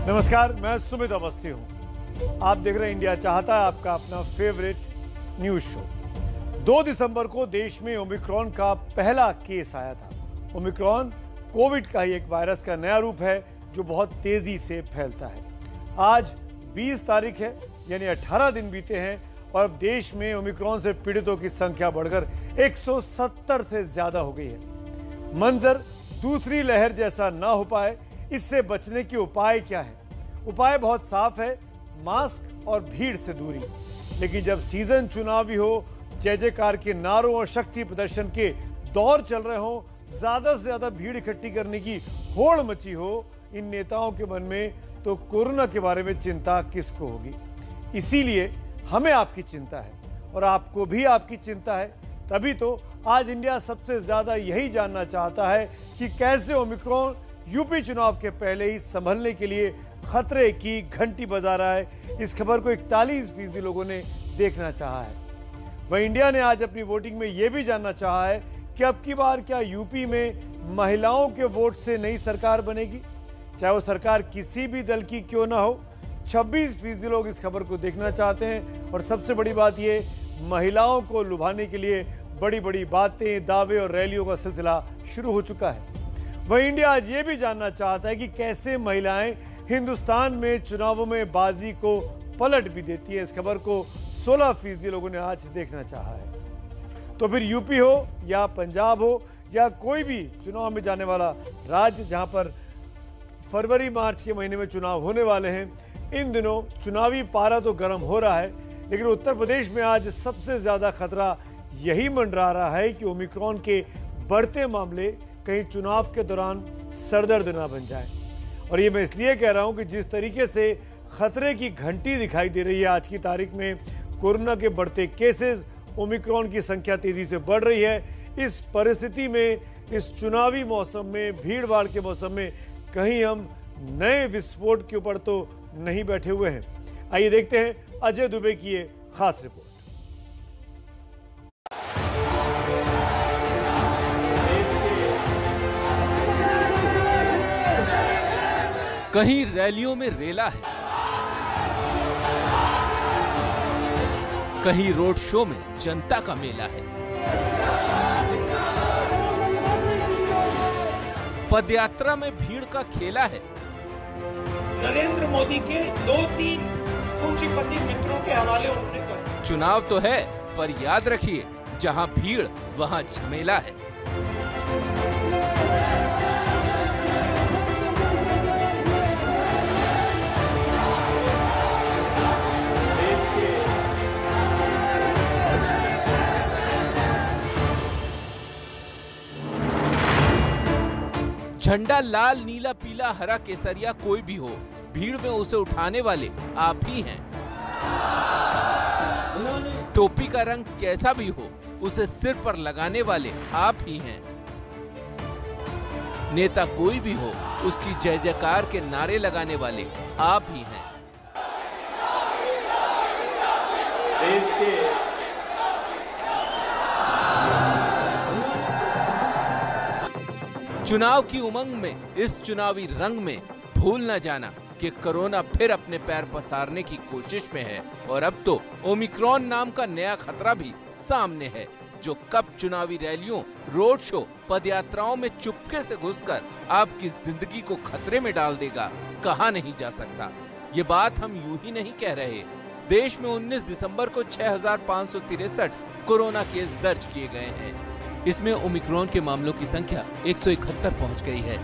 नमस्कार, मैं सुमित अवस्थी हूं। आप देख रहे हैं इंडिया चाहता है, आपका अपना फेवरेट न्यूज शो। 2 दिसंबर को देश में ओमिक्रॉन का पहला केस आया था। ओमिक्रॉन कोविड का ही एक वायरस का नया रूप है जो बहुत तेजी से फैलता है। आज 20 तारीख है, यानी 18 दिन बीते हैं और अब देश में ओमिक्रॉन से पीड़ितों की संख्या बढ़कर 170 से ज्यादा हो गई है। मंजर दूसरी लहर जैसा ना हो पाए, इससे बचने के उपाय क्या है? उपाय बहुत साफ है, मास्क और भीड़ से दूरी। लेकिन जब सीजन चुनावी हो, जय जयकार के नारों और शक्ति प्रदर्शन के दौर चल रहे हो, ज्यादा से ज्यादा भीड़ इकट्ठी करने की होड़ मची हो इन नेताओं के मन में, तो कोरोना के बारे में चिंता किसको होगी? इसीलिए हमें आपकी चिंता है और आपको भी आपकी चिंता है। तभी तो आज इंडिया सबसे ज्यादा यही जानना चाहता है कि कैसे ओमिक्रॉन यूपी चुनाव के पहले ही संभलने के लिए खतरे की घंटी बजा रहा है। इस खबर को 41% लोगों ने देखना चाहा है। वहीं इंडिया ने आज अपनी वोटिंग में यह भी जानना चाहा है कि अब की बार क्या यूपी में महिलाओं के वोट से नई सरकार बनेगी, चाहे वो सरकार किसी भी दल की क्यों ना हो। 26% लोग इस खबर को देखना चाहते हैं और सबसे बड़ी बात ये, महिलाओं को लुभाने के लिए बड़ी बड़ी बातें, दावे और रैलियों का सिलसिला शुरू हो चुका है। वहीं इंडिया आज ये भी जानना चाहता है कि कैसे महिलाएं हिंदुस्तान में चुनावों में बाजी को पलट भी देती है। इस खबर को 16% लोगों ने आज देखना चाहा है। तो फिर यूपी हो या पंजाब हो या कोई भी चुनाव में जाने वाला राज्य जहां पर फरवरी मार्च के महीने में चुनाव होने वाले हैं, इन दिनों चुनावी पारा तो गर्म हो रहा है, लेकिन उत्तर प्रदेश में आज सबसे ज्यादा खतरा यही मंडरा रहा है कि ओमिक्रॉन के बढ़ते मामले कहीं चुनाव के दौरान सरदर्द ना बन जाए। और ये मैं इसलिए कह रहा हूं कि जिस तरीके से खतरे की घंटी दिखाई दे रही है आज की तारीख में, कोरोना के बढ़ते केसेस, ओमिक्रॉन की संख्या तेजी से बढ़ रही है, इस परिस्थिति में, इस चुनावी मौसम में, भीड़ भाड़ के मौसम में कहीं हम नए विस्फोट के ऊपर तो नहीं बैठे हुए हैं। आइए देखते हैं अजय दुबे की ये खास रिपोर्ट। कहीं रैलियों में रेला है, कहीं रोड शो में जनता का मेला है, पदयात्रा में भीड़ का खेला है। नरेंद्र मोदी के 2-3 पूंजीपति मित्रों के हवाले उन्होंने कर। चुनाव तो है, पर याद रखिए, जहां भीड़ वहां झमेला है। झंडा लाल, नीला, पीला, हरा, केसरिया कोई भी हो, भीड़ में उसे उठाने वाले आप ही हैं। टोपी का रंग कैसा भी हो, उसे सिर पर लगाने वाले आप ही हैं। नेता कोई भी हो, उसकी जय जयकार के नारे लगाने वाले आप ही हैं। देश के चुनाव की उमंग में, इस चुनावी रंग में भूल न जाना कि कोरोना फिर अपने पैर पसारने की कोशिश में है और अब तो ओमिक्रॉन नाम का नया खतरा भी सामने है, जो कब चुनावी रैलियों, रोड शो, पदयात्राओं में चुपके से घुसकर आपकी जिंदगी को खतरे में डाल देगा, कहा नहीं जा सकता। ये बात हम यूं ही नहीं कह रहे। देश में 19 दिसंबर को 6563 कोरोना केस दर्ज किए गए हैं। इसमें ओमिक्रॉन के मामलों की संख्या 171 पहुंच गई है।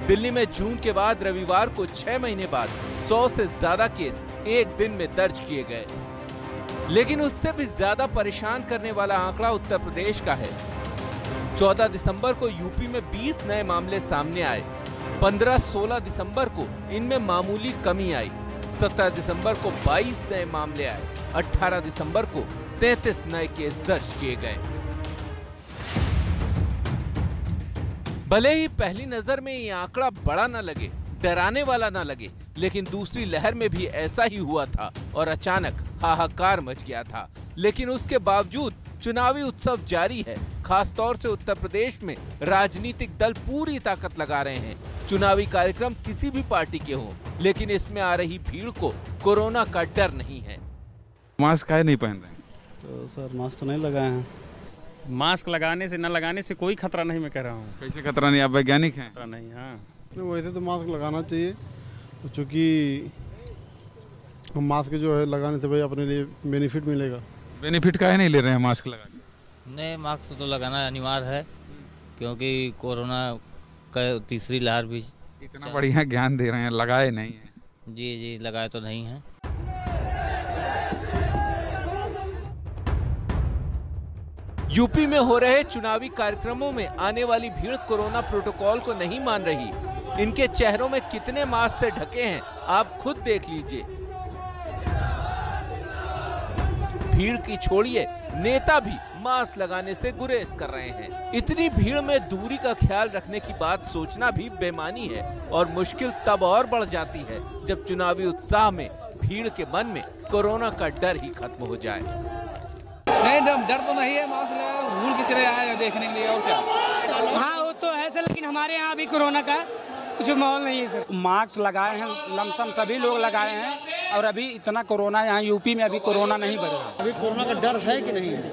दिल्ली में जून के बाद रविवार को 6 महीने बाद 100 से ज्यादा केस एक दिन में दर्ज किए गए। लेकिन उससे भी ज्यादा परेशान करने वाला आंकड़ा उत्तर प्रदेश का है। 14 दिसंबर को यूपी में 20 नए मामले सामने आए। 15-16 दिसंबर को इनमें मामूली कमी आई। 17 दिसंबर को 22 नए मामले आए। 18 दिसंबर को 33 नए केस दर्ज किए गए। भले ही पहली नजर में ये आंकड़ा बड़ा न लगे, डराने वाला न लगे, लेकिन दूसरी लहर में भी ऐसा ही हुआ था और अचानक हाहाकार मच गया था। लेकिन उसके बावजूद चुनावी उत्सव जारी है। खासतौर से उत्तर प्रदेश में राजनीतिक दल पूरी ताकत लगा रहे हैं। चुनावी कार्यक्रम किसी भी पार्टी के हों, लेकिन इसमें आ रही भीड़ को कोरोना का डर नहीं है। मास्क काहे नहीं पहन रहे हैं? तो सर मास्क तो नहीं लगाए हैं। मास्क लगाने से न लगाने से कोई खतरा नहीं, मैं कह रहा हूँ। कैसे खतरा नहीं? आप वैज्ञानिक हैं। खतरा नहीं, हाँ। तो वैसे तो मास्क लगाना चाहिए, क्योंकि हम मास्क जो है लगाने से भाई अपने लिए बेनिफिट मिलेगा। बेनिफिट काहे नहीं ले रहे हैं मास्क लगा के? नहीं, मास्क तो लगाना अनिवार्य है, क्योंकि कोरोना का तीसरी लहर भी। इतना बढ़िया ज्ञान दे रहे हैं, लगाए नहीं है? जी लगाए तो नहीं है। यूपी में हो रहे चुनावी कार्यक्रमों में आने वाली भीड़ कोरोना प्रोटोकॉल को नहीं मान रही। इनके चेहरों में कितने मास्क से ढके हैं, आप खुद देख लीजिए। भीड़ की छोड़िए, नेता भी मास्क लगाने से गुरेज कर रहे हैं। इतनी भीड़ में दूरी का ख्याल रखने की बात सोचना भी बेमानी है और मुश्किल तब और बढ़ जाती है जब चुनावी उत्साह में भीड़ के मन में कोरोना का डर ही खत्म हो जाए। नहीं, डर तो नहीं है, मास्क लगाया, भूल किसी ने आया देखने के लिए, और क्या। हाँ वो तो है सर, लेकिन हमारे यहाँ अभी कोरोना का कुछ माहौल नहीं है सर। मास्क लगाए हैं, लमसम सभी लोग लगाए हैं, और अभी इतना कोरोना यहाँ यूपी में अभी कोरोना नहीं बढ़ रहा। अभी कोरोना का डर है कि नहीं है?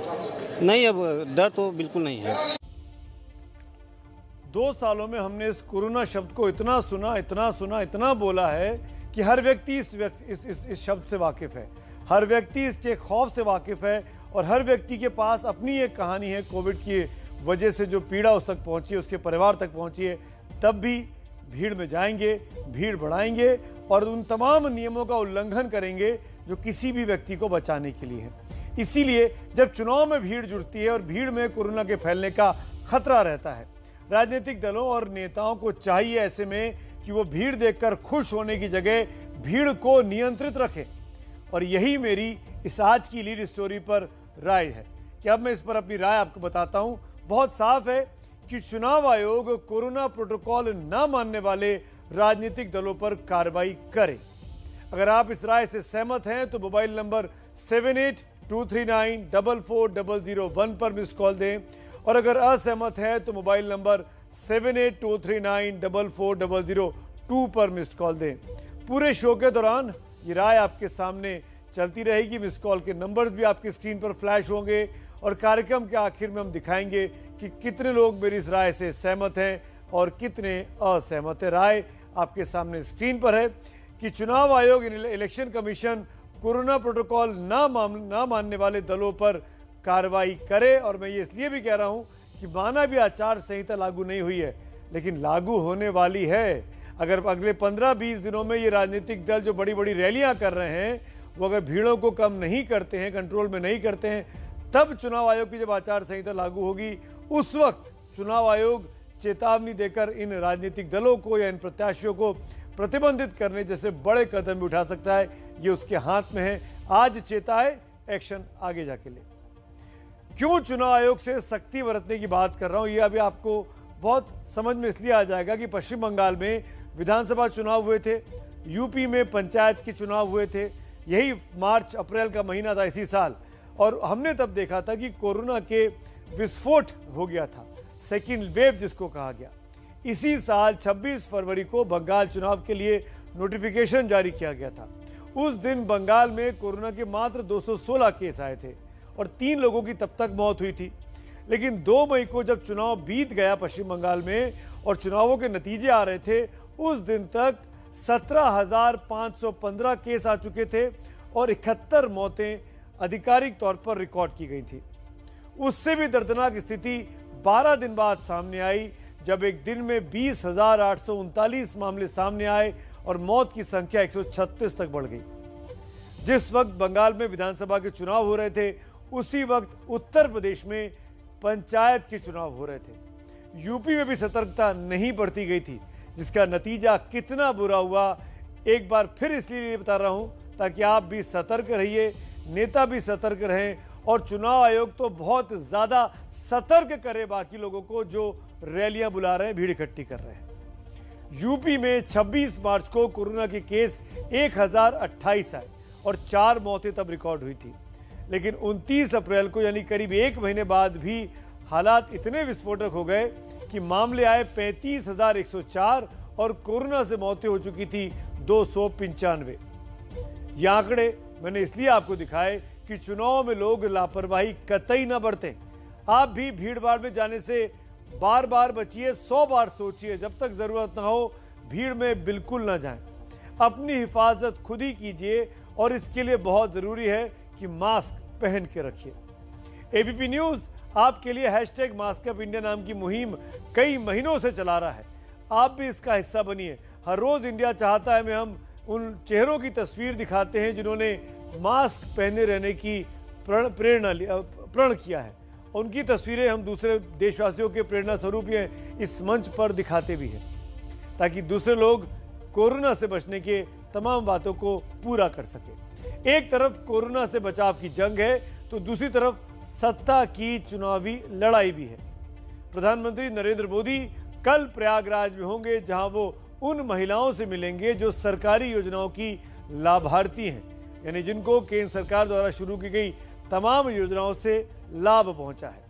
नहीं, अब डर तो बिल्कुल नहीं है। 2 सालों में हमने इस कोरोना शब्द को इतना सुना, इतना बोला है कि हर व्यक्ति इस शब्द से वाकिफ है, हर व्यक्ति इसके खौफ से वाकिफ है, और हर व्यक्ति के पास अपनी एक कहानी है। कोविड की वजह से जो पीड़ा उस तक पहुंची है, उसके परिवार तक पहुंची है, तब भी भीड़ में जाएंगे, भीड़ बढ़ाएंगे और उन तमाम नियमों का उल्लंघन करेंगे जो किसी भी व्यक्ति को बचाने के लिए है। इसीलिए जब चुनाव में भीड़ जुड़ती है और भीड़ में कोरोना के फैलने का खतरा रहता है, राजनीतिक दलों और नेताओं को चाहिए ऐसे में कि वो भीड़ देखकर खुश होने की जगह भीड़ को नियंत्रित रखें। और यही मेरी इस आज की लीड स्टोरी पर राय है कि अब मैं इस पर अपनी राय आपको बताता हूं। बहुत साफ है कि चुनाव आयोग कोरोना प्रोटोकॉल न मानने वाले राजनीतिक दलों पर कार्रवाई करे। अगर आप इस राय से सहमत हैं तो मोबाइल नंबर 7823944001 पर मिस कॉल दें, और अगर असहमत है तो मोबाइल नंबर 7823944002 पर मिस कॉल दें। पूरे शो के दौरान ये राय आपके सामने चलती रहेगी। मिस कॉल के नंबर्स भी आपकी स्क्रीन पर फ्लैश होंगे और कार्यक्रम के आखिर में हम दिखाएंगे कि कितने लोग मेरी इस राय से सहमत हैं और कितने असहमत हैं। राय आपके सामने स्क्रीन पर है कि चुनाव आयोग इलेक्शन कमीशन कोरोना प्रोटोकॉल ना मानने वाले दलों पर कार्रवाई करे। और मैं ये इसलिए भी कह रहा हूं कि माना भी आचार संहिता लागू नहीं हुई है, लेकिन लागू होने वाली है। अगर अगले 15-20 दिनों में ये राजनीतिक दल जो बड़ी बड़ी रैलियां कर रहे हैं वो अगर भीड़ों को कम नहीं करते हैं, कंट्रोल में नहीं करते हैं, तब चुनाव आयोग की जब आचार संहिता लागू होगी उस वक्त चुनाव आयोग चेतावनी देकर इन राजनीतिक दलों को या इन प्रत्याशियों को प्रतिबंधित करने जैसे बड़े कदम भी उठा सकता है। ये उसके हाथ में है। आज चेताए, एक्शन आगे जाके ले। क्यों चुनाव आयोग से सख्ती बरतने की बात कर रहा हूं, ये अभी आपको बहुत समझ में इसलिए आ जाएगा कि पश्चिम बंगाल में विधानसभा चुनाव हुए थे, यूपी में पंचायत के चुनाव हुए थे, यही मार्च अप्रैल का महीना था इसी साल, और हमने तब देखा था कि कोरोना के विस्फोट हो गया था, सेकेंड वेव जिसको कहा गया। इसी साल 26 फरवरी को बंगाल चुनाव के लिए नोटिफिकेशन जारी किया गया था। उस दिन बंगाल में कोरोना के मात्र 216 केस आए थे और 3 लोगों की तब तक मौत हुई थी। लेकिन 2 मई को जब चुनाव बीत गया पश्चिम बंगाल में और चुनावों के नतीजे आ रहे थे, उस दिन तक 17,515 केस आ चुके थे और 71 मौतें आधिकारिक तौर पर रिकॉर्ड की गई थी। उससे भी दर्दनाक स्थिति 12 दिन बाद सामने आई, जब एक दिन में 20,839 मामले सामने आए और मौत की संख्या 136 तक बढ़ गई। जिस वक्त बंगाल में विधानसभा के चुनाव हो रहे थे, उसी वक्त उत्तर प्रदेश में पंचायत के चुनाव हो रहे थे। यूपी में भी सतर्कता नहीं बरती गई थी, जिसका नतीजा कितना बुरा हुआ एक बार फिर इसलिए बता रहा हूं ताकि आप भी सतर्क रहिए, नेता भी सतर्क रहें और चुनाव आयोग तो बहुत ज्यादा सतर्क करे बाकी लोगों को जो रैलियां बुला रहे हैं, भीड़ इकट्ठी कर रहे हैं। यूपी में 26 मार्च को कोरोना के केस 1028 आए और 4 मौतें तब रिकॉर्ड हुई थी। लेकिन 29 अप्रैल को यानी करीब 1 महीने बाद भी हालात इतने विस्फोटक हो गए कि मामले आए 35,104 और कोरोना से मौतें हो चुकी थी 295। ये आंकड़े मैंने इसलिए आपको दिखाए कि चुनाव में लोग लापरवाही कतई न बरतें। आप भी भीड़ भाड़ में जाने से बार बार बचिए, 100 बार सोचिए, जब तक जरूरत ना हो भीड़ में बिल्कुल ना जाएं। अपनी हिफाजत खुद ही कीजिए और इसके लिए बहुत जरूरी है कि मास्क पहन के रखिए। एबीपी न्यूज आपके लिए #मास्कअप इंडिया नाम की मुहिम कई महीनों से चला रहा है। आप भी इसका हिस्सा बनिए। हर रोज इंडिया चाहता है में हम उन चेहरों की तस्वीर दिखाते हैं जिन्होंने मास्क पहने रहने की प्रण किया है। उनकी तस्वीरें हम दूसरे देशवासियों के प्रेरणा स्वरूप इस मंच पर दिखाते भी हैं, ताकि दूसरे लोग कोरोना से बचने के तमाम बातों को पूरा कर सके। एक तरफ कोरोना से बचाव की जंग है तो दूसरी तरफ सत्ता की चुनावी लड़ाई भी है। प्रधानमंत्री नरेंद्र मोदी कल प्रयागराज में होंगे, जहां वो उन महिलाओं से मिलेंगे जो सरकारी योजनाओं की लाभार्थी हैं, यानी जिनको केंद्र सरकार द्वारा शुरू की गई तमाम योजनाओं से लाभ पहुंचा है।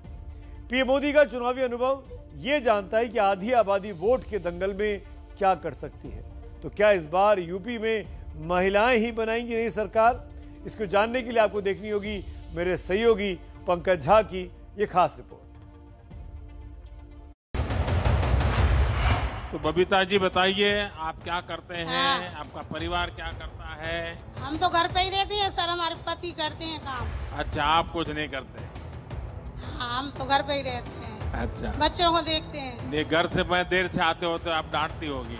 पीएम मोदी का चुनावी अनुभव ये जानता है कि आधी आबादी वोट के दंगल में क्या कर सकती है। तो क्या इस बार यूपी में महिलाएं ही बनाएंगी नई सरकार? इसको जानने के लिए आपको देखनी होगी मेरे सहयोगी पंकज झा की ये खास रिपोर्ट। तो बबीता जी बताइए, आप क्या करते हैं? आपका परिवार क्या करता है? हम तो घर पे ही रहते हैं सर, हमारे पति करते हैं काम। अच्छा, आप कुछ नहीं करते? हाँ, हम तो घर पे ही रहते हैं। अच्छा, बच्चों को देखते हैं। ये घर से मैं देर से आते हो तो आप डांटती होगी?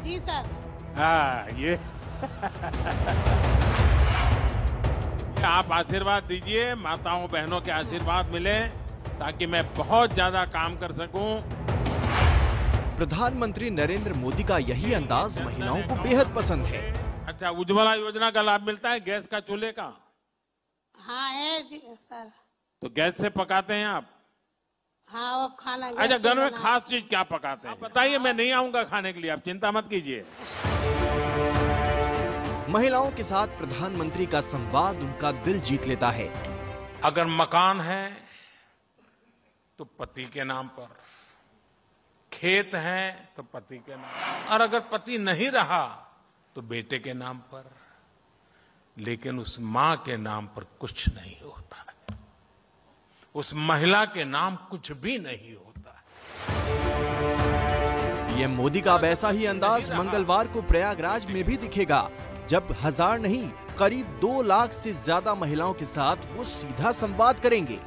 जी सर। हाँ, ये आप आशीर्वाद दीजिए, माताओं बहनों के आशीर्वाद मिले ताकि मैं बहुत ज्यादा काम कर सकूं। प्रधानमंत्री नरेंद्र मोदी का यही अंदाज महिलाओं को बेहद पसंद है। अच्छा, उज्ज्वला योजना का लाभ मिलता है गैस का चूल्हे का? हाँ है जी सर। तो गैस से पकाते हैं आप? हाँ, वो खाना। अच्छा, घर में खास चीज क्या पकाते हैं? बताइए, मैं नहीं आऊंगा खाने के लिए, आप चिंता मत कीजिए। महिलाओं के साथ प्रधानमंत्री का संवाद उनका दिल जीत लेता है। अगर मकान है तो पति के नाम पर, खेत है तो पति के नाम, और अगर पति नहीं रहा तो बेटे के नाम पर, लेकिन उस मां के नाम पर कुछ नहीं होता है, उस महिला के नाम कुछ भी नहीं होता है। पीएम मोदी का अब ऐसा ही अंदाज मंगलवार को प्रयागराज में भी दिखेगा, जब 1000 नहीं करीब 2 लाख से ज्यादा महिलाओं के साथ वो सीधा संवाद करेंगे।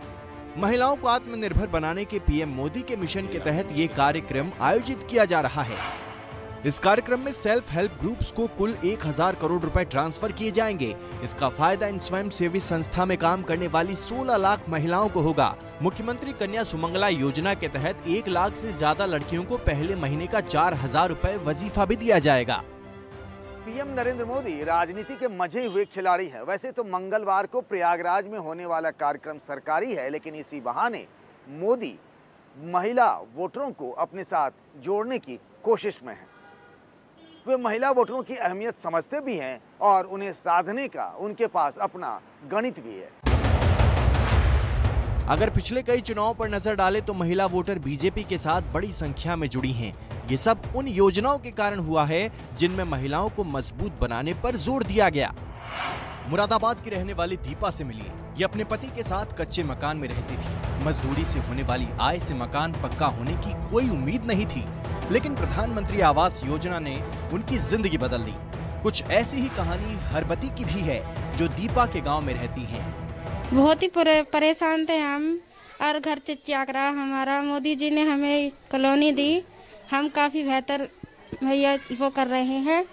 महिलाओं को आत्मनिर्भर बनाने के पीएम मोदी के मिशन के तहत ये कार्यक्रम आयोजित किया जा रहा है। इस कार्यक्रम में सेल्फ हेल्प ग्रुप्स को कुल 1000 करोड़ रुपए ट्रांसफर किए जाएंगे। इसका फायदा इन स्वयं सेवी संस्था में काम करने वाली 16 लाख महिलाओं को होगा। मुख्यमंत्री कन्या सुमंगला योजना के तहत 1 लाख से ज्यादा लड़कियों को पहले महीने का 4000 रुपए वजीफा भी दिया जाएगा। पीएम नरेंद्र मोदी राजनीति के मजे हुए खिलाड़ी हैं। वैसे तो मंगलवार को प्रयागराज में होने वाला कार्यक्रम सरकारी है, लेकिन इसी बहाने मोदी महिला वोटरों को अपने साथ जोड़ने की कोशिश में हैं। वे महिला वोटरों की अहमियत समझते भी हैं और उन्हें साधने का उनके पास अपना गणित भी है। अगर पिछले कई चुनाव पर नजर डालें तो महिला वोटर बीजेपी के साथ बड़ी संख्या में जुड़ी हैं। ये सब उन योजनाओं के कारण हुआ है जिनमें महिलाओं को मजबूत बनाने पर जोर दिया गया। मुरादाबाद की रहने वाली दीपा से मिलिए। ये अपने पति के साथ कच्चे मकान में रहती थी। मजदूरी से होने वाली आय से मकान पक्का होने की कोई उम्मीद नहीं थी, लेकिन प्रधानमंत्री आवास योजना ने उनकी जिंदगी बदल दी। कुछ ऐसी ही कहानी हरबती की भी है, जो दीपा के गाँव में रहती है। बहुत ही परेशान थे हम, और घर चिचियाक रहा हमारा। मोदी जी ने हमें कॉलोनी दी, हम काफी बेहतर भैया वो कर रहे हैं।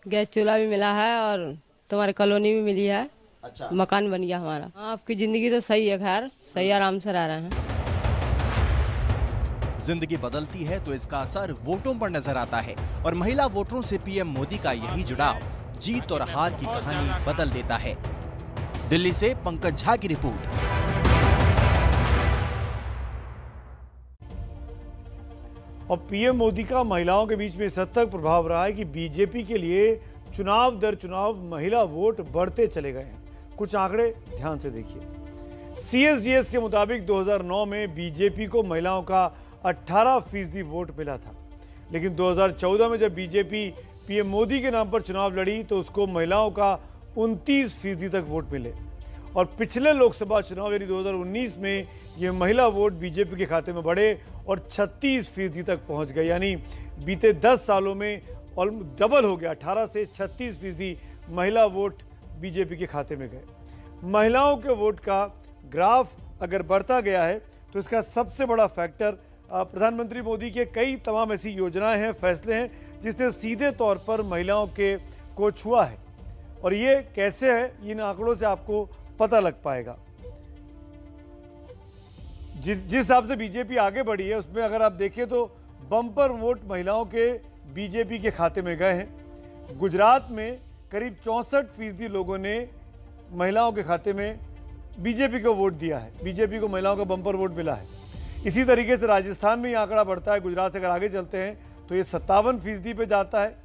गैस चूल्हा भी मिला है और तुम्हारी कॉलोनी भी मिली है। अच्छा, मकान बन गया हमारा। आपकी जिंदगी तो सही है, खैर सही आराम से रह रहे हैं। जिंदगी बदलती है तो इसका असर वोटों पर नजर आता है, और महिला वोटरों से पीएम मोदी का यही जुड़ाव जीत और हार की कहानी बदल देता है। दिल्ली से पंकज झा की रिपोर्ट। और पीएम मोदी का महिलाओं के बीच में इस हद तक प्रभाव रहा है कि बीजेपी के लिए चुनाव दर चुनाव महिला वोट बढ़ते चले गए हैं। कुछ आंकड़े ध्यान से देखिए। CSDS के मुताबिक 2009 में बीजेपी को महिलाओं का 18% वोट मिला था, लेकिन 2014 में जब बीजेपी पीएम मोदी के नाम पर चुनाव लड़ी तो उसको महिलाओं का 29% तक वोट मिले। और पिछले लोकसभा चुनाव यानी 2019 में ये महिला वोट बीजेपी के खाते में बढ़े और 36% तक पहुंच गए, यानी बीते 10 सालों में डबल हो गया। 18 से 36% महिला वोट बीजेपी के खाते में गए। महिलाओं के वोट का ग्राफ अगर बढ़ता गया है तो इसका सबसे बड़ा फैक्टर प्रधानमंत्री मोदी के कई तमाम ऐसी योजनाएं हैं, फैसले हैं जिसने सीधे तौर पर महिलाओं को छुआ है। और ये कैसे है, इन आंकड़ों से आपको पता लग पाएगा। जिस हिसाब से बीजेपी आगे बढ़ी है उसमें अगर आप देखें तो बम्पर वोट महिलाओं के बीजेपी के खाते में गए हैं। गुजरात में करीब 64% लोगों ने महिलाओं के खाते में बीजेपी को वोट दिया है, बीजेपी को महिलाओं का बम्पर वोट मिला है। इसी तरीके से राजस्थान में ये आंकड़ा बढ़ता है। गुजरात से अगर आगे चलते हैं तो ये 57% पे जाता है।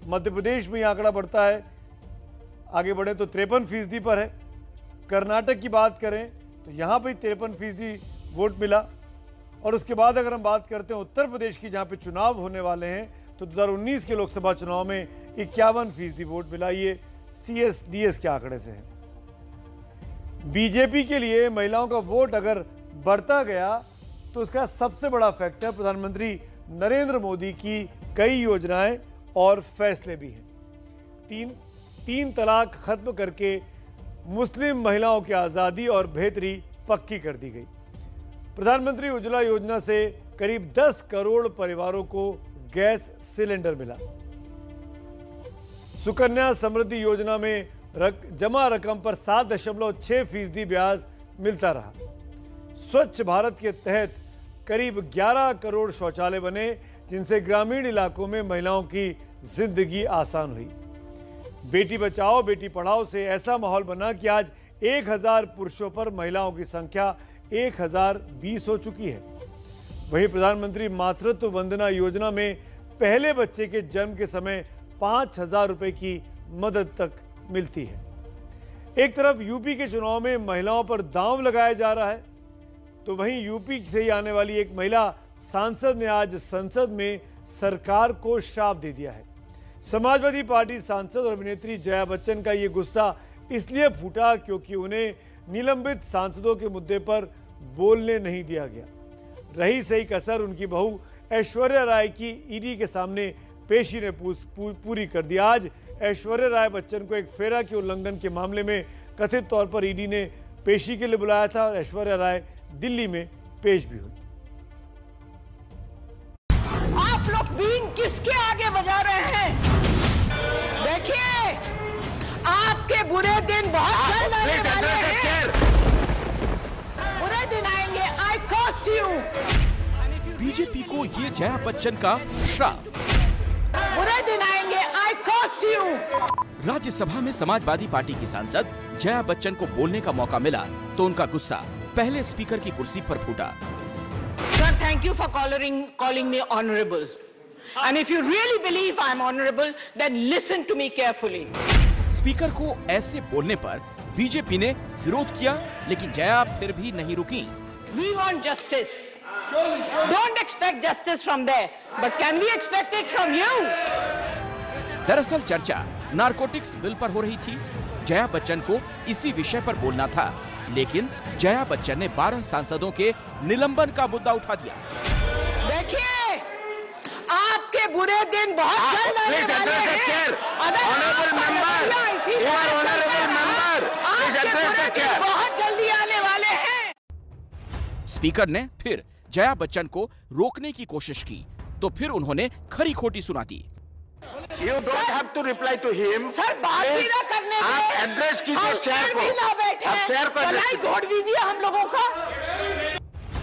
मध्य प्रदेश में ये आंकड़ा बढ़ता है, आगे बढ़े तो 53% पर है। कर्नाटक की बात करें तो यहाँ पर 53% वोट मिला। और उसके बाद अगर हम बात करते हैं उत्तर प्रदेश की, जहाँ पे चुनाव होने वाले हैं, तो 2019 के लोकसभा चुनाव में 51% वोट मिला। ये CSDS के आंकड़े से है। बीजेपी के लिए महिलाओं का वोट अगर बढ़ता गया तो उसका सबसे बड़ा फैक्टर प्रधानमंत्री नरेंद्र मोदी की कई योजनाएं और फैसले भी हैं। तीन तलाक खत्म करके मुस्लिम महिलाओं की आज़ादी और बेहतरी पक्की कर दी गई। प्रधानमंत्री उज्ज्वला योजना से करीब 10 करोड़ परिवारों को गैस सिलेंडर मिला। सुकन्या समृद्धि योजना में जमा रकम पर 7.6% ब्याज मिलता रहा। स्वच्छ भारत के तहत करीब 11 करोड़ शौचालय बने, जिनसे ग्रामीण इलाकों में महिलाओं की जिंदगी आसान हुई। बेटी बचाओ बेटी पढ़ाओ से ऐसा माहौल बना कि आज 1000 पुरुषों पर महिलाओं की संख्या 1020 हो चुकी है। वहीं प्रधानमंत्री मातृत्व वंदना योजना में पहले बच्चे के जन्म के समय 5000 रुपए की मदद तक मिलती है। एक तरफ यूपी के चुनाव में महिलाओं पर दांव लगाया जा रहा है, तो वहीं यूपी से ही आने वाली एक महिला सांसद ने आज संसद में सरकार को श्राप दे दिया है। समाजवादी पार्टी सांसद और अभिनेत्री जया बच्चन का ये गुस्सा इसलिए फूटा क्योंकि उन्हें निलंबित सांसदों के मुद्दे पर बोलने नहीं दिया गया। रही सही कसर उनकी बहू ऐश्वर्या राय की ईडी के सामने पेशी ने पूरी कर दी। आज ऐश्वर्या राय बच्चन को एक फेरा के उल्लंघन के मामले में कथित तौर पर ईडी ने पेशी के लिए बुलाया था और ऐश्वर्या राय दिल्ली में पेश भी हुई। आप लोग बीन किसके आगे बजा रहे हैं? देखिए, आपके बुरे दिन बहुत जल्द आने वाले हैं। बुरे दिन आएंगे। आई कर्स यू। बीजेपी को ये जया बच्चन का श्राप। बुरे दिन आएंगे। आई कर्स यू। राज्यसभा में समाजवादी पार्टी की सांसद जया बच्चन को बोलने का मौका मिला तो उनका गुस्सा पहले स्पीकर की कुर्सी पर फूटा। Sir, thank you for calling me honorable. And if you really believe I'm honorable, then listen to me carefully. Speaker को ऐसे बोलने पर बीजेपी ने विरोध किया, लेकिन जया फिर भी नहीं रुकी। We want justice. Don't expect justice from there, but can we expect it from you? दरअसल चर्चा नारकोटिक्स बिल पर हो रही थी। जया बच्चन को इसी विषय पर बोलना था, लेकिन जया बच्चन ने 12 सांसदों के निलंबन का मुद्दा उठा दिया। देखिए, आपके बुरे दिन बहुत जल्द आने वाले हैं। बहुत जल्दी आने वाले हैं। स्पीकर ने फिर जया बच्चन को रोकने की कोशिश की, तो फिर उन्होंने खरी खोटी सुना दी। You don't have to reply to him. Sir, बात भी ना करने दें। आप एड्रेस कीजिए शेयर को। ना बैठे। आप शेयर को एड्रेस छोड़ दीजिए हम लोगों का।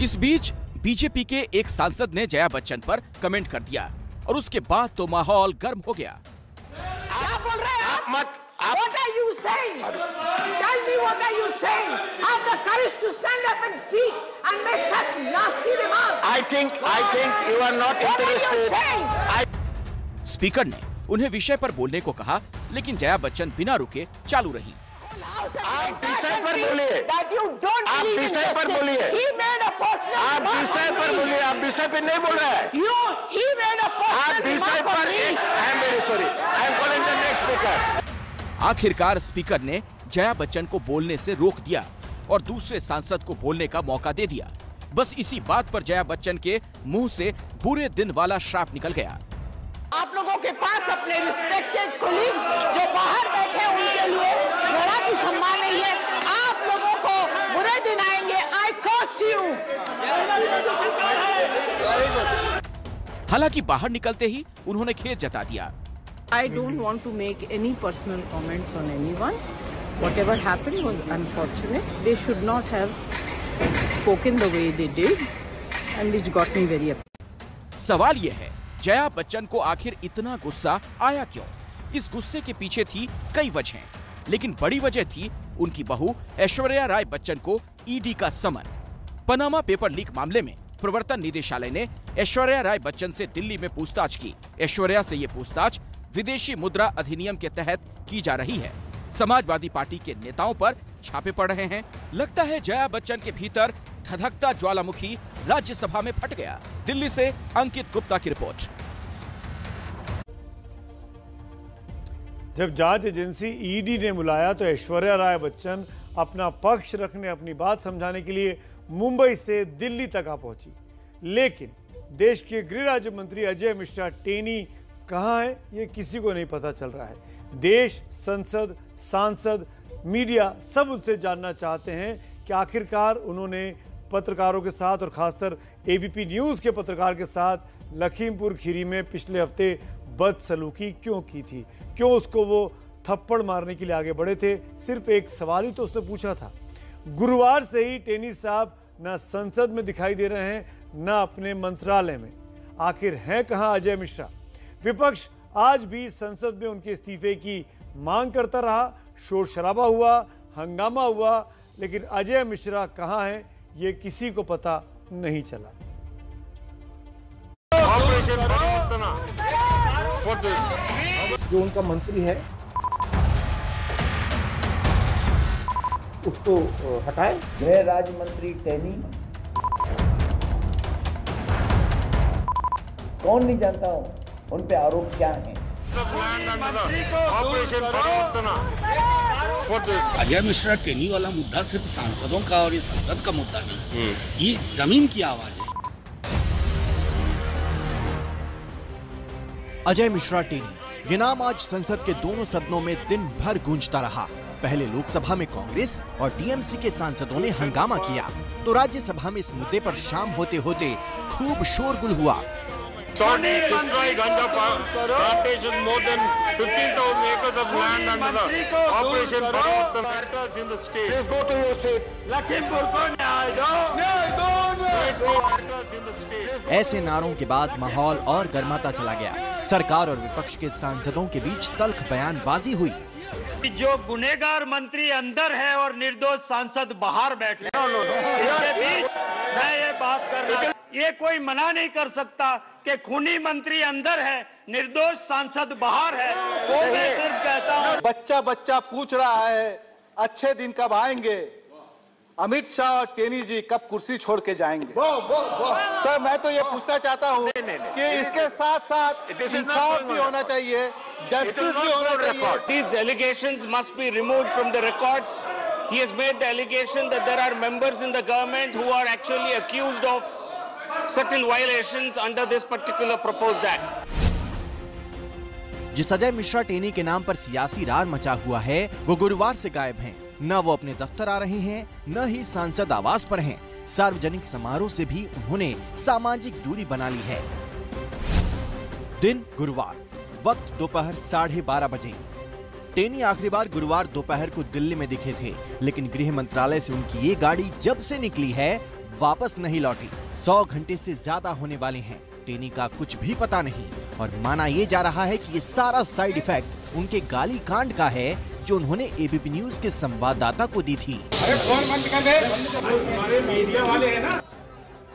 इस बीच बीजेपी के एक सांसद ने जया बच्चन पर कमेंट कर दिया और उसके बाद तो माहौल गर्म हो गया। क्या बोल रहे हैं आप? मत। What are you saying? Tell me what are you saying? Have the courage to stand up and speak and make such nasty remarks. I think you are not interested. What are you saying? Speaker ने उन्हें विषय पर बोलने को कहा, लेकिन जया बच्चन बिना रुके चालू रही। आप विषय पर बोलिए, आप विषय पर बोलिए, आप विषय पर बोलिए, आप विषय पे नहीं बोल रहे हैं, आप विषय पर। I am very sorry, I am calling the next speaker. आखिरकार स्पीकर ने जया बच्चन को बोलने से रोक दिया और दूसरे सांसद को बोलने का मौका दे दिया। बस इसी बात पर जया बच्चन के मुंह से बुरे दिन वाला श्राप निकल गया। आप लोगों के पास अपने रिस्पेक्टेड कोलीग्स जो बाहर बैठे हैं उनके लिए जरा भी सम्मान नहीं है। आप लोगों को बुरे दिन आएंगे। आई कर्स यू। हालांकि बाहर निकलते ही उन्होंने खेद जता दिया। I don't want to make any personal comments on anyone. Whatever happened was unfortunate. They should not have spoken the way they did, and which got me very upset. सवाल ये है, जया बच्चन को आखिर इतना गुस्सा आया क्यों? इस गुस्से के पीछे थी कई वजहें, लेकिन बड़ी वजह थी उनकी बहू ऐश्वर्या राय बच्चन को ईडी का समन। पनामा पेपर लीक मामले में प्रवर्तन निदेशालय ने ऐश्वर्या राय बच्चन से दिल्ली में पूछताछ की। ऐश्वर्या से ये पूछताछ विदेशी मुद्रा अधिनियम के तहत की जा रही है। समाजवादी पार्टी के नेताओं पर छापे पड़ रहे हैं। लगता है जया बच्चन के भीतर धधकता ज्वालामुखी राज्यसभा में फट गया। दिल्ली से अंकित गुप्ता की रिपोर्ट। जब जांच एजेंसी ईडी ने बुलाया तो ऐश्वर्या राय बच्चन अपना पक्ष रखने, अपनी बात समझाने के लिए मुंबई से दिल्ली तक आ पहुंची। लेकिन देश के गृह राज्य मंत्री अजय मिश्रा टेनी कहां है, ये किसी को नहीं पता चल रहा है। देश, संसद, सांसद, मीडिया सब उनसे जानना चाहते हैं कि आखिरकार उन्होंने पत्रकारों के साथ और खासकर एबीपी न्यूज़ के पत्रकार के साथ लखीमपुर खीरी में पिछले हफ्ते बदसलूकी क्यों की थी, क्यों उसको वो थप्पड़ मारने के लिए आगे बढ़े थे। सिर्फ एक सवाल ही तो उसने पूछा था। गुरुवार से ही टेनी साहब न संसद में दिखाई दे रहे हैं, न अपने मंत्रालय में। आखिर हैं कहां अजय मिश्रा? विपक्ष आज भी संसद में उनके इस्तीफे की मांग करता रहा, शोर शराबा हुआ, हंगामा हुआ, लेकिन अजय मिश्रा कहां हैं ये किसी को पता नहीं चला। जो उनका मंत्री है उसको हटाए। गृह राज्य मंत्री टेनी कौन नहीं जानता हूँ उन पे आरोप क्या है। अजय मिश्रा टेनी वाला मुद्दा सिर्फ सांसदों का और ये संसद का मुद्दा नहीं, ये जमीन की आवाज है। अजय मिश्रा टेनी, ये नाम आज संसद के दोनों सदनों में दिन भर गूंजता रहा। पहले लोकसभा में कांग्रेस और टीएमसी के सांसदों ने हंगामा किया, तो राज्यसभा में इस मुद्दे पर शाम होते होते खूब शोरगुल हुआ। ऐसे नारों के बाद माहौल और गर्माता चला गया। सरकार और विपक्ष के सांसदों के बीच तल्ख बयानबाजी हुई। जो गुनहगार मंत्री अंदर है और निर्दोष सांसद बाहर बैठे हैं, इसके बीच मैं ये बात कर रहा हूं, ये कोई मना नहीं कर सकता कि खूनी मंत्री अंदर है, निर्दोष सांसद बाहर है। वो मैं सिर्फ कहता हूं, बच्चा पूछ रहा है अच्छे दिन कब आएंगे, अमित शाह और टेनी जी कब कुर्सी छोड़ के जाएंगे। सर मैं तो ये पूछना चाहता हूँ कि इसके साथ साथ इंसाफ भी होना चाहिए, जस्टिस भी होना चाहिए। These allegations must be removed from the records. He has made the allegation that there are members in the government who are actually accused of certain violations under this particular proposed act. जिस अजय मिश्रा टेनी के नाम पर सियासी रार मचा हुआ है, वो गुरुवार से गायब हैं। न वो अपने दफ्तर आ रहे हैं, न ही सांसद आवास पर हैं। सार्वजनिक समारोह से भी उन्होंने सामाजिक दूरी बना ली है। दिन गुरुवार, वक्त दोपहर 12:30 बजे। टेनी आखिरी बार गुरुवार दोपहर को दिल्ली में दिखे थे, लेकिन गृह मंत्रालय से उनकी ये गाड़ी जब से निकली है वापस नहीं लौटी। 100 घंटे से ज्यादा होने वाले हैं। टेनी का कुछ भी पता नहीं और माना ये जा रहा है कि ये सारा साइड इफेक्ट उनके गाली कांड का है जो उन्होंने एबीपी न्यूज के संवाददाता को दी थी। अरे फोन बंद कर दे, हमारे मीडिया वाले हैं ना।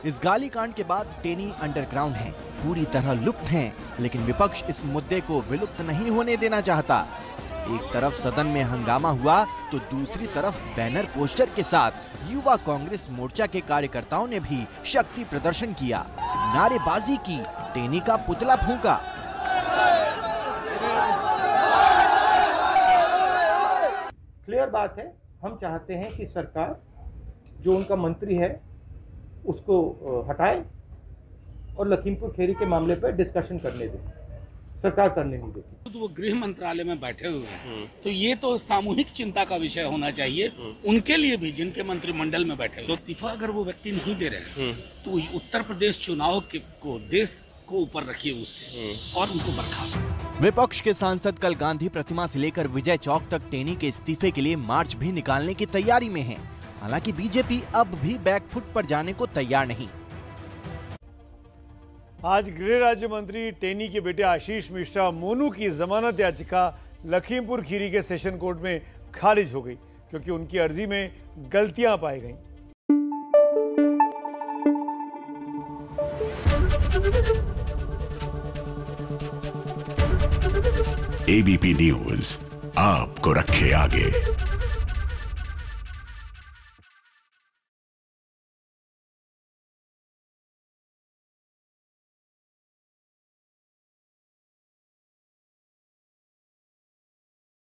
इस गाली कांड के बाद टेनी अंडरग्राउंड है, पूरी तरह लुप्त हैं, लेकिन विपक्ष इस मुद्दे को विलुप्त नहीं होने देना चाहता। एक तरफ सदन में हंगामा हुआ तो दूसरी तरफ बैनर पोस्टर के साथ युवा कांग्रेस मोर्चा के कार्यकर्ताओं ने भी शक्ति प्रदर्शन किया, नारेबाजी की, टेनी का पुतला फूंका। क्लियर बात है, हम चाहते हैं कि सरकार जो उनका मंत्री है उसको हटाए और लखीमपुर खीरी के मामले पर डिस्कशन करने दे, सरकार करने नहीं देती। तो वो गृह मंत्रालय में बैठे हुए हैं, तो ये तो सामूहिक चिंता का विषय होना चाहिए उनके लिए भी, जिनके मंत्रिमंडल में बैठे हुए। तो इस्तीफा अगर वो व्यक्ति नहीं दे रहे हैं तो उत्तर प्रदेश चुनाव को देश को ऊपर रखिए उससे और उनको बर्खास्त। विपक्ष के सांसद कल गांधी प्रतिमा से लेकर विजय चौक तक टेनी के इस्तीफे के लिए मार्च भी निकालने की तैयारी में है। हालांकि बीजेपी अब भी बैकफुट पर जाने को तैयार नहीं। आज गृह राज्य मंत्री टेनी के बेटे आशीष मिश्रा मोनू की जमानत याचिका लखीमपुर खीरी के सेशन कोर्ट में खारिज हो गई, क्योंकि उनकी अर्जी में गलतियां पाई गईं। एबीपी न्यूज आपको रखे आगे।